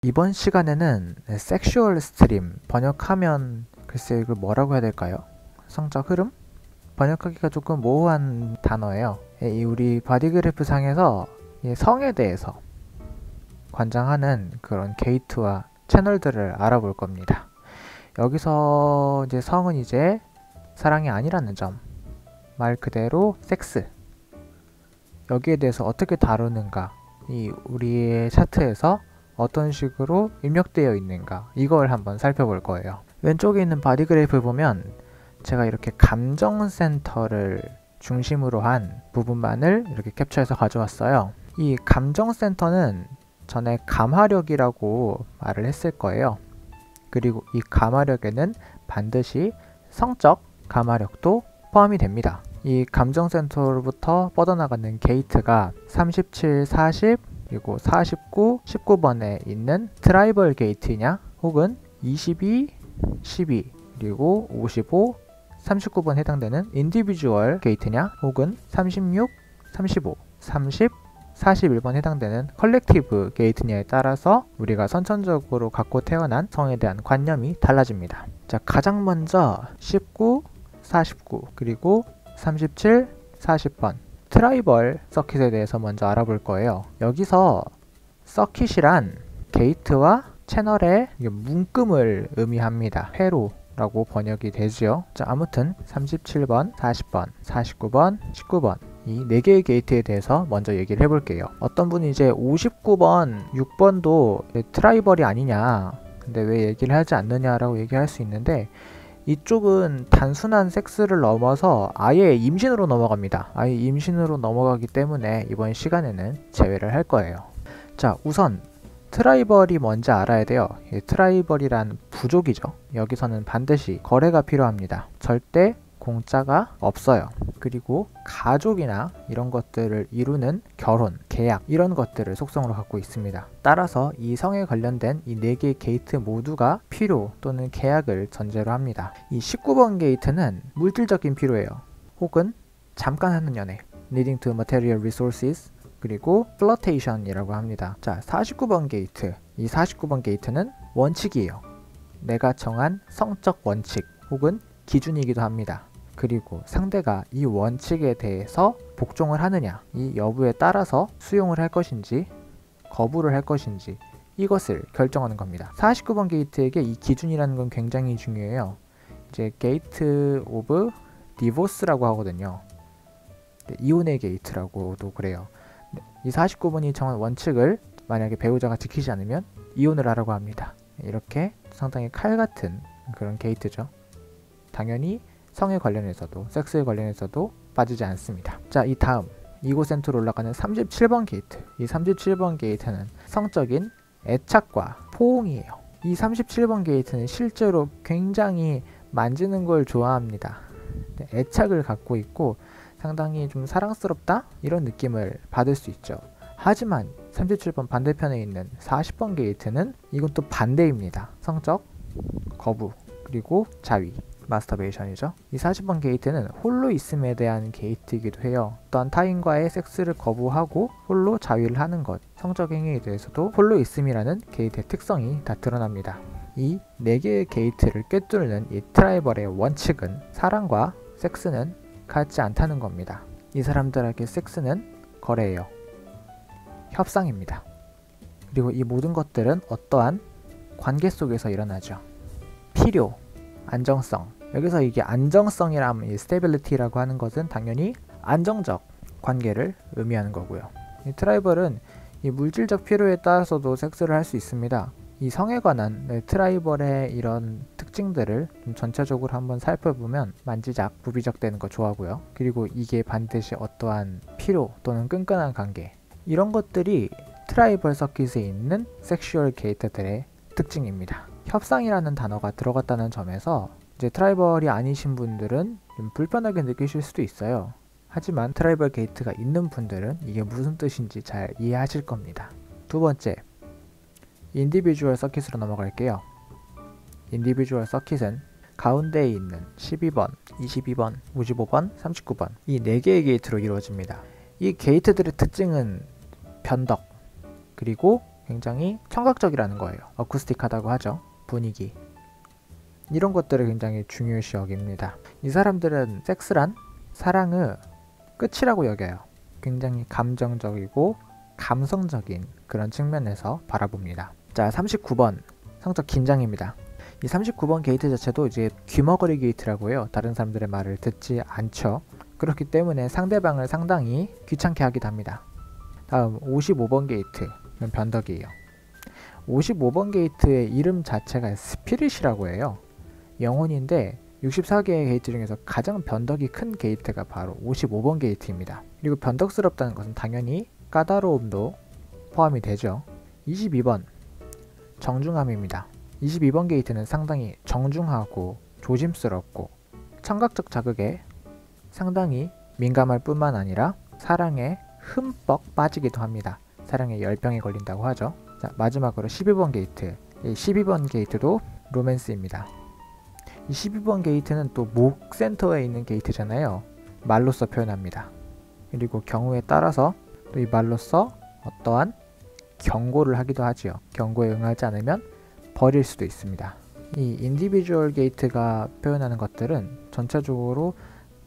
이번 시간에는 섹슈얼 스트림 번역하면 글쎄 이걸 뭐라고 해야 될까요? 성적 흐름? 번역하기가 조금 모호한 단어예요. 이 우리 바디그래프 상에서 이 성에 대해서 관장하는 그런 게이트와 채널들을 알아볼 겁니다. 여기서 이제 성은 이제 사랑이 아니라는 점, 말 그대로 섹스. 여기에 대해서 어떻게 다루는가, 이 우리의 차트에서 어떤 식으로 입력되어 있는가, 이걸 한번 살펴볼 거예요. 왼쪽에 있는 바디그래프 보면 제가 이렇게 감정센터를 중심으로 한 부분만을 이렇게 캡처해서 가져왔어요. 이 감정센터는 전에 감화력이라고 말을 했을 거예요. 그리고 이 감화력에는 반드시 성적 감화력도 포함이 됩니다. 이 감정센터로부터 뻗어나가는 게이트가 37, 40, 그리고 49, 19번에 있는 트라이벌 게이트냐, 혹은 22, 12, 그리고 55, 39번 해당되는 인디비주얼 게이트냐, 혹은 36, 35, 30, 41번 해당되는 컬렉티브 게이트냐에 따라서 우리가 선천적으로 갖고 태어난 성에 대한 관념이 달라집니다. 자, 가장 먼저 19, 49, 그리고 37, 40번 트라이벌 서킷에 대해서 먼저 알아볼 거예요. 여기서 서킷이란 게이트와 채널의 문금을 의미합니다. 회로라고 번역이 되지요. 자, 아무튼 37번, 40번, 49번, 19번 이 4개의 게이트에 대해서 먼저 얘기를 해볼게요. 어떤 분이 이제 59번, 6번도 트라이벌이 아니냐, 근데 왜 얘기를 하지 않느냐라고 얘기할 수 있는데, 이쪽은 단순한 섹스를 넘어서 아예 임신으로 넘어갑니다. 아예 임신으로 넘어가기 때문에 이번 시간에는 제외를 할 거예요. 자, 우선 트라이벌이 뭔지 알아야 돼요. 트라이벌이란 부족이죠. 여기서는 반드시 거래가 필요합니다. 절대 공짜가 없어요. 그리고 가족이나 이런 것들을 이루는 결혼, 계약 이런 것들을 속성으로 갖고 있습니다. 따라서 이 성에 관련된 이 4개의 게이트 모두가 필요 또는 계약을 전제로 합니다. 이 19번 게이트는 물질적인 필요예요. 혹은 잠깐 하는 연애, needing to material resources, 그리고 flirtation이라고 합니다. 자, 49번 게이트. 이 49번 게이트는 원칙이에요. 내가 정한 성적 원칙 혹은 기준이기도 합니다. 그리고 상대가 이 원칙에 대해서 복종을 하느냐, 이 여부에 따라서 수용을 할 것인지 거부를 할 것인지 이것을 결정하는 겁니다. 49번 게이트에게 이 기준이라는 건 굉장히 중요해요. 이제 게이트 오브 디보스라고 하거든요. 이혼의 게이트라고도 그래요. 이 49번이 정한 원칙을 만약에 배우자가 지키지 않으면 이혼을 하라고 합니다. 이렇게 상당히 칼 같은 그런 게이트죠. 당연히 성에 관련해서도 섹스에 관련해서도 빠지지 않습니다. 자, 이 다음 이고센트로 올라가는 37번 게이트. 이 37번 게이트는 성적인 애착과 포옹이에요. 이 37번 게이트는 실제로 굉장히 만지는 걸 좋아합니다. 애착을 갖고 있고 상당히 좀 사랑스럽다? 이런 느낌을 받을 수 있죠. 하지만 37번 반대편에 있는 40번 게이트는 이건 또 반대입니다. 성적 거부, 그리고 자위, 마스터베이션이죠. 이 40번 게이트는 홀로 있음에 대한 게이트이기도 해요. 어떤 타인과의 섹스를 거부하고 홀로 자위를 하는 것, 성적 행위에 대해서도 홀로 있음이라는 게이트의 특성이 다 드러납니다. 이 4개의 게이트를 꿰뚫는 이 트라이벌의 원칙은 사랑과 섹스는 같지 않다는 겁니다. 이 사람들에게 섹스는 거래예요. 협상입니다. 그리고 이 모든 것들은 어떠한 관계 속에서 일어나죠. 필요, 안정성. 여기서 이게 안정성이라면 이 스테빌리티라고 하는 것은 당연히 안정적 관계를 의미하는 거고요. 이 트라이벌은 이 물질적 필요에 따라서도 섹스를 할 수 있습니다. 이 성에 관한 트라이벌의 이런 특징들을 좀 전체적으로 한번 살펴보면 만지작, 부비작되는 거 좋아하고요. 그리고 이게 반드시 어떠한 필요 또는 끈끈한 관계, 이런 것들이 트라이벌 서킷에 있는 섹슈얼 게이트들의 특징입니다. 협상이라는 단어가 들어갔다는 점에서 이제 트라이벌이 아니신 분들은 좀 불편하게 느끼실 수도 있어요. 하지만 트라이벌 게이트가 있는 분들은 이게 무슨 뜻인지 잘 이해하실 겁니다. 두 번째, 인디비주얼 서킷으로 넘어갈게요. 인디비주얼 서킷은 가운데에 있는 12번, 22번, 55번, 39번 이 4개의 게이트로 이루어집니다. 이 게이트들의 특징은 변덕, 그리고 굉장히 청각적이라는 거예요. 어쿠스틱하다고 하죠. 분위기. 이런 것들을 굉장히 중요시 여깁니다. 이 사람들은 섹스란 사랑의 끝이라고 여겨요. 굉장히 감정적이고 감성적인 그런 측면에서 바라봅니다. 자, 39번 성적 긴장입니다. 이 39번 게이트 자체도 이제 귀머거리 게이트라고 해요. 다른 사람들의 말을 듣지 않죠. 그렇기 때문에 상대방을 상당히 귀찮게 하기도 합니다. 다음 55번 게이트는 변덕이에요. 55번 게이트의 이름 자체가 스피릿이라고 해요. 영혼인데 64개의 게이트 중에서 가장 변덕이 큰 게이트가 바로 55번 게이트입니다. 그리고 변덕스럽다는 것은 당연히 까다로움도 포함이 되죠. 22번 정중함입니다. 22번 게이트는 상당히 정중하고 조심스럽고 청각적 자극에 상당히 민감할 뿐만 아니라 사랑에 흠뻑 빠지기도 합니다. 사랑에 열병이 걸린다고 하죠. 자, 마지막으로 12번 게이트. 이 12번 게이트도 로맨스입니다. 이 12번 게이트는 또 목 센터에 있는 게이트잖아요. 말로써 표현합니다. 그리고 경우에 따라서 또 이 말로써 어떠한 경고를 하기도 하지요. 경고에 응하지 않으면 버릴 수도 있습니다. 이 인디비주얼 게이트가 표현하는 것들은 전체적으로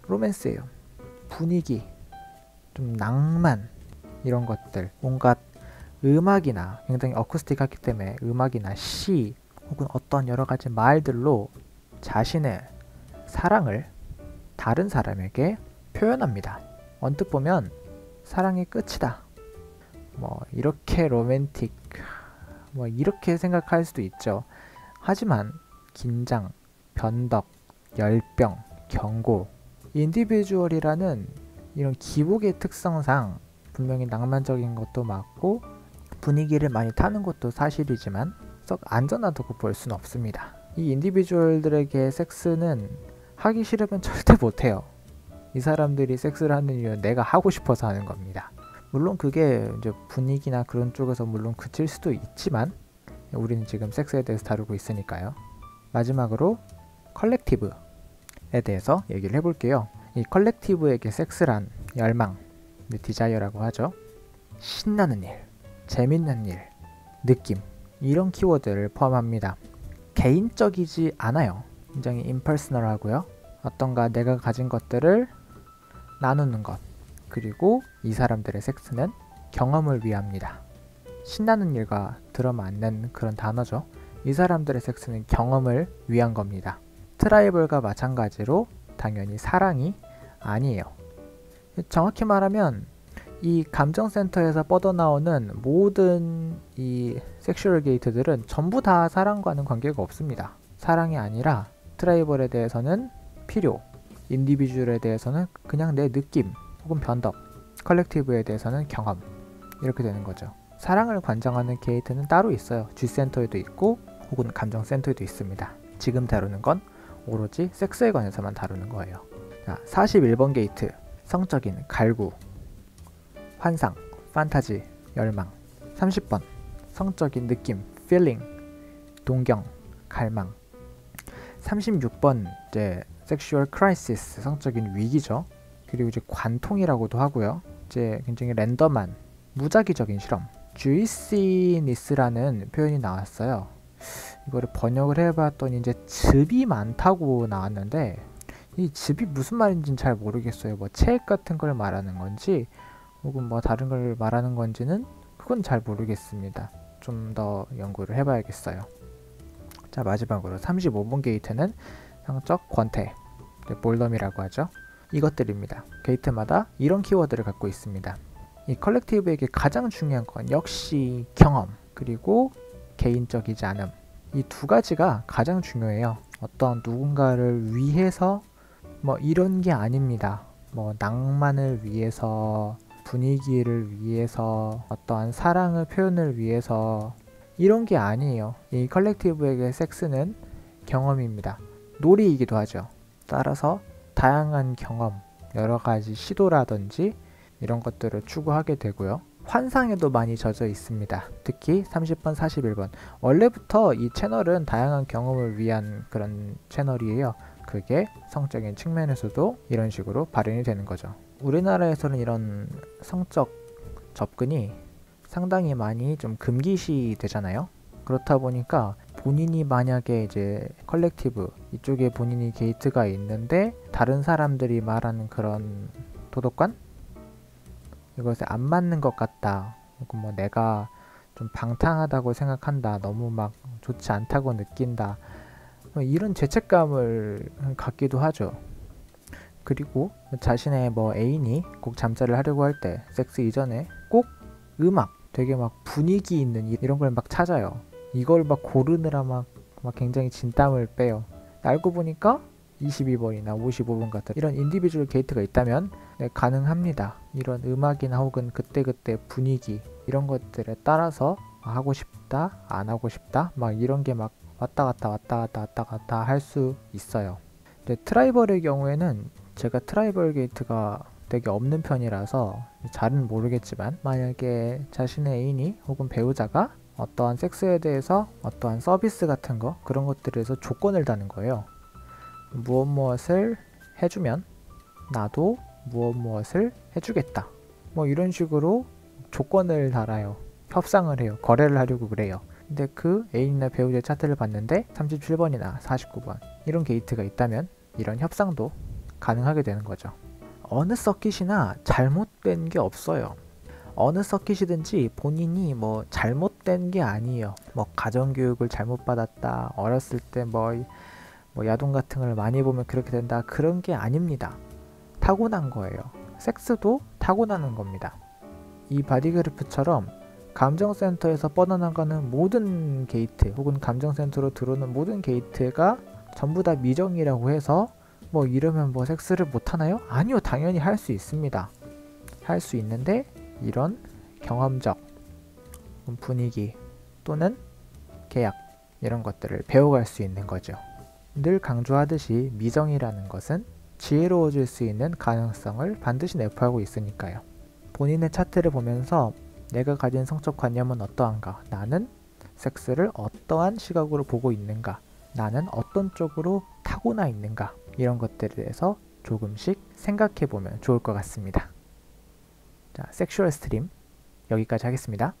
로맨스예요. 분위기, 좀 낭만 이런 것들, 뭔가 음악이나 굉장히 어쿠스틱하기 때문에 음악이나 시 혹은 어떤 여러 가지 말들로 자신의 사랑을 다른 사람에게 표현합니다. 언뜻 보면 사랑의 끝이다. 뭐 이렇게 로맨틱, 뭐 이렇게 생각할 수도 있죠. 하지만 긴장, 변덕, 열병, 경고, 인디비주얼이라는 이런 기복의 특성상 분명히 낭만적인 것도 맞고 분위기를 많이 타는 것도 사실이지만 썩 안전하다고 볼 수는 없습니다. 이 인디비주얼들에게 섹스는 하기 싫으면 절대 못해요. 이 사람들이 섹스를 하는 이유는 내가 하고 싶어서 하는 겁니다. 물론 그게 이제 분위기나 그런 쪽에서 물론 그칠 수도 있지만 우리는 지금 섹스에 대해서 다루고 있으니까요. 마지막으로 컬렉티브에 대해서 얘기를 해볼게요. 이 컬렉티브에게 섹스란 열망, 디자이어라고 하죠. 신나는 일, 재밌는 일, 느낌 이런 키워드를 포함합니다. 개인적이지 않아요. 굉장히 임퍼스널하고요. 어떤가 내가 가진 것들을 나누는 것, 그리고 이 사람들의 섹스는 경험을 위합니다. 신나는 일과 들어맞는 그런 단어죠. 이 사람들의 섹스는 경험을 위한 겁니다. 트라이벌과 마찬가지로 당연히 사랑이 아니에요. 정확히 말하면 이 감정센터에서 뻗어나오는 모든 이 섹슈얼 게이트들은 전부 다 사랑과는 관계가 없습니다. 사랑이 아니라 트라이벌에 대해서는 필요, 인디비주얼에 대해서는 그냥 내 느낌 혹은 변덕, 컬렉티브에 대해서는 경험 이렇게 되는 거죠. 사랑을 관장하는 게이트는 따로 있어요. G센터에도 있고 혹은 감정센터에도 있습니다. 지금 다루는 건 오로지 섹스에 관해서만 다루는 거예요. 자, 41번 게이트 성적인 갈구, 환상, 판타지, 열망. 30번 성적인 느낌, feeling, 동경, 갈망. 36번 이제 섹슈얼 크라이시스, 성적인 위기죠. 그리고 이제 관통이라고도 하고요. 이제 굉장히 랜덤한 무작위적인 실험, 주이시니스라는 표현이 나왔어요. 이거를 번역을 해봤더니 이제 즙이 많다고 나왔는데 이 즙이 무슨 말인지는 잘 모르겠어요. 뭐 책 같은 걸 말하는 건지 혹은 뭐 다른 걸 말하는 건지는 그건 잘 모르겠습니다. 좀 더 연구를 해봐야겠어요. 자, 마지막으로 35번 게이트는 성적 권태, 볼덤이라고 하죠. 이것들입니다. 게이트마다 이런 키워드를 갖고 있습니다. 이 컬렉티브에게 가장 중요한 건 역시 경험, 그리고 개인적이지 않음. 이 두 가지가 가장 중요해요. 어떤 누군가를 위해서 뭐 이런 게 아닙니다. 뭐 낭만을 위해서, 분위기를 위해서, 어떠한 사랑의 표현을 위해서 이런 게 아니에요. 이 컬렉티브에게 섹스는 경험입니다. 놀이이기도 하죠. 따라서 다양한 경험, 여러 가지 시도라든지 이런 것들을 추구하게 되고요. 환상에도 많이 젖어 있습니다. 특히 30번, 41번. 원래부터 이 채널은 다양한 경험을 위한 그런 채널이에요. 그게 성적인 측면에서도 이런 식으로 발현이 되는 거죠. 우리나라에서는 이런 성적 접근이 상당히 많이 좀 금기시 되잖아요. 그렇다 보니까 본인이 만약에 이제 컬렉티브 이쪽에 본인이 게이트가 있는데 다른 사람들이 말하는 그런 도덕관? 이것에 안 맞는 것 같다. 혹은 뭐 내가 좀 방탕하다고 생각한다. 너무 막 좋지 않다고 느낀다. 뭐 이런 죄책감을 갖기도 하죠. 그리고 자신의 뭐 애인이 꼭 잠자를 하려고 할 때 섹스 이전에 꼭 음악 되게 막 분위기 있는 이런 걸 막 찾아요. 이걸 막 고르느라 막 굉장히 진땀을 빼요. 알고 보니까 22번이나 55번 같은 이런 인디비주얼 게이트가 있다면 네, 가능합니다. 이런 음악이나 혹은 그때그때 분위기 이런 것들에 따라서 하고 싶다 안 하고 싶다 막 이런 게 막 왔다 갔다 할 수 있어요. 트라이벌의 경우에는 제가 트라이벌 게이트가 되게 없는 편이라서 잘은 모르겠지만 만약에 자신의 애인이 혹은 배우자가 어떠한 섹스에 대해서 어떠한 서비스 같은 거 그런 것들에서 조건을 다는 거예요. 무엇을 해주면 나도 무엇을 해주겠다. 뭐 이런 식으로 조건을 달아요. 협상을 해요. 거래를 하려고 그래요. 근데 그 애인이나 배우자의 차트를 봤는데 37번이나 49번 이런 게이트가 있다면 이런 협상도 가능하게 되는 거죠. 어느 서킷이나 잘못된 게 없어요. 어느 서킷이든지 본인이 뭐 잘못된 게 아니에요. 뭐 가정교육을 잘못 받았다. 어렸을 때 뭐 야동 같은 걸 많이 보면 그렇게 된다. 그런 게 아닙니다. 타고난 거예요. 섹스도 타고나는 겁니다. 이 바디그래프처럼 감정센터에서 뻗어나가는 모든 게이트 혹은 감정센터로 들어오는 모든 게이트가 전부 다 미정이라고 해서 뭐 이러면 뭐 섹스를 못하나요? 아니요. 당연히 할 수 있습니다. 할 수 있는데 이런 경험적 분위기 또는 계약 이런 것들을 배워갈 수 있는 거죠. 늘 강조하듯이 미정이라는 것은 지혜로워질 수 있는 가능성을 반드시 내포하고 있으니까요. 본인의 차트를 보면서 내가 가진 성적 관념은 어떠한가? 나는 섹스를 어떠한 시각으로 보고 있는가? 나는 어떤 쪽으로 타고나 있는가? 이런 것들에 대해서 조금씩 생각해 보면 좋을 것 같습니다. 자, 섹슈얼 스트림 여기까지 하겠습니다.